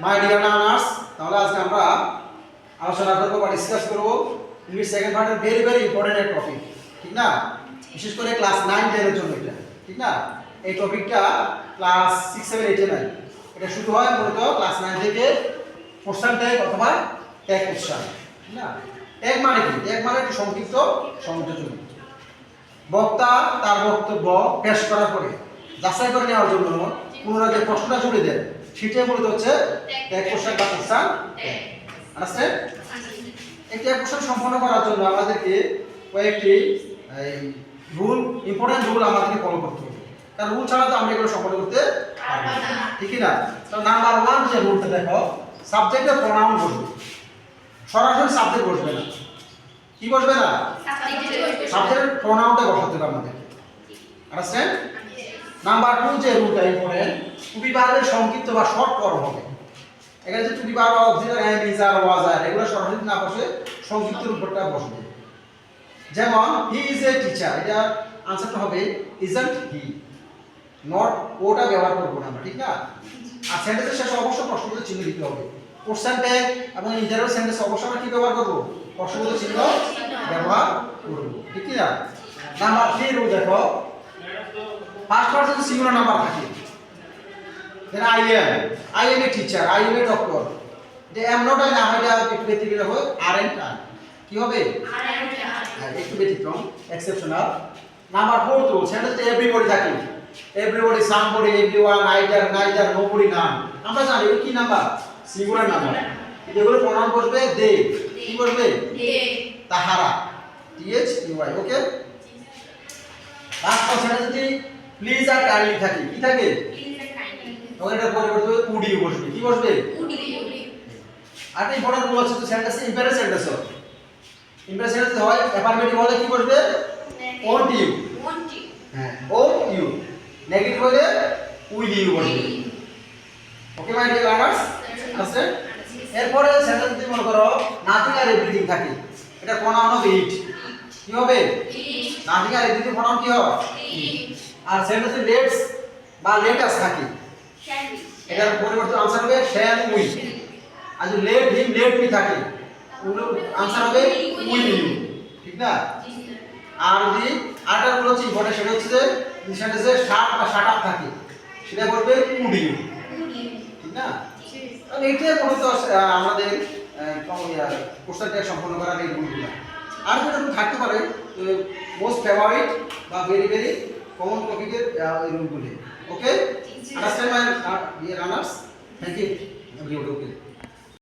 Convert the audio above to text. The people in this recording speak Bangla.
মাই ডিয়ার লার্নার্স, তাহলে আজকে আমরা আলোচনা করব বা ডিসকাস করব ইংলিশ সেকেন্ড পার্টের ভেরি ইম্পর্টেন্ট একটা টপিক, ঠিক না? বিশেষ করে ক্লাস 9 10 এর জন্য এটা, ঠিক না? এই টপিকটা ক্লাস 6 7 8 এ নাই, এটা শুরু হয় মূলত ক্লাস 9 থেকে কোশ্চেন ট্যাগ অথবা ট্যাগ কোশ্চেন, ঠিক না? ট্যাগ মানে কি? ট্যাগ মানে একটু সংক্ষিপ্ত সংযোজন। বক্তা তার বক্তব্য পেশ করার পরে যাচাই করে নেওয়ার জন্য পুনরায় যে প্রশ্নটা জুড়ে দেন সেটাই মূলত হচ্ছে ট্যাগ কোশ্চেন বা কোশ্চেন ট্যাগ। আন্ডারস্ট্যান্ড? এই ট্যাগ কোশ্চেন সম্পন্ন করার জন্য আমাদেরকে কয়েকটি রুল, ইম্পর্টেন্ট রুল আমাদেরকে ফলো করতে হবে, কারণ রুল ছাড়া তো আমরা এগুলো সম্পন্ন করতে পারবো না, ঠিক না? তো নাম্বার 1 যে রুলটা দেখো, সাবজেক্টের প্রোনাউন বসবে, সরাসরি সাবজেক্ট বসবে না। কি বসবে না? সাবজেক্টের প্রোনাউনটা বসাতে হবে আমাদের। আন্ডারস্ট্যান্ড? নাম্বার 2 যে রুলটা ইম্পর্টেন্ট, টু বি ভার্বের সংক্ষিপ্ত বা শর্ট ফর্ম হবে। এখানে যে to be verb auxiliary am is are was আর এগুলো সরাসরি না বসে সংক্ষিপ্ত রূপটা বসবে। যেমন হি ইজ এ টিচার, এটা আনসারটা হবে ইজন্ট হি, নট ওটা ব্যবহার করব না আমরা, ঠিক না? আর সেন্টেন্সের শেষে অবশ্যই প্রশ্নবোধক চিহ্ন দিতে হবে। কোশ্চেন ট্যাগ এবং ইন্টারভিউ সেন্টেন্স অবশ্যই আমরা কি ব্যবহার করব? প্রশ্নবোধক চিহ্ন ব্যবহার করব, ঠিক না? নাম্বার 3 রুল দেখো, ফার্স্ট পারসন সিঙ্গুলার নাম্বার থাকে। Then I am a teacher, I am a doctor, এটা এম নট আই না হয়, এটা একটু ব্যতিক্রম হবে, আর এন্ড আই কি হবে? আর এন্ড আই, একটু ব্যতিক্রম, এক্সেপশনাল। নাম্বার 4 রুল, সেন্টেন্সে এভরিবডি থাকে, everybody, somebody, everyone, neither, nobody, none. আমরা জানি কি নাম্বার? Singular number. এগুলো প্রোনাউন বসবে দে, কি বসবে? দে, তাহারা, TH UI, okay? Last sentence যদি প্লিজ আর কাইন্ডলি থাকে, কি থাকে? প্লিজ আর কাইন্ডলি, তখন এটা পরিবর্তন হবে উডি বসবে, কি বসবে? উডি। আর এই বড় রুল আছে, সেন্টেন্সে ইম্পারেটিভ সেন্টেন্স হয়, ইম্পারেটিভ সেন্টেন্স হয় অ্যাফার্মেটিভ হলে কি বসবে? ওন্ট ইউ, হ্যাঁ ওন্ট ইউ। নেগেটিভ হলে উইল ইউ বসবে। ওকে মাই ডিয়ার লার্নার্স, আছে? এরপরে সেন্টেন্স যদি মনে করো নাথিং আর এভরিথিং থাকে, এটা প্রোনাউন হবে ইট, কি হবে? ইট। নাথিং আর এভরিথিং প্রোনাউন কি হবে? ইট। আর সেন্টেন্সে লেটস বা লেটাস থাকে, শ্যাল বি, এটার পরিবর্তে আনসার হবে শ্যাল উই। আর যদি লেট হিম লেট মি থাকে, আনসার হবে উইল ইউ, ঠিক না? আর যদি আরেকটা রুল হচ্ছে ইম্পর্টেন্ট, সেটা হচ্ছে যে সেন্টেন্সে শার্ট বা শাট আপ থাকে, সেটা করবে কুড ইউ, ঠিক না? তাহলে এইটাই মূলত আমাদের কোশ্চেন ট্যাগ সম্পন্ন করার এই রুলগুলো। আর যেটা থাকতে পারে মোস্ট ফেভারিট বা ভেরি কমন টপিকের এই রুলগুলি। Okay, understand my dear learners? Thank you everybody. Okay.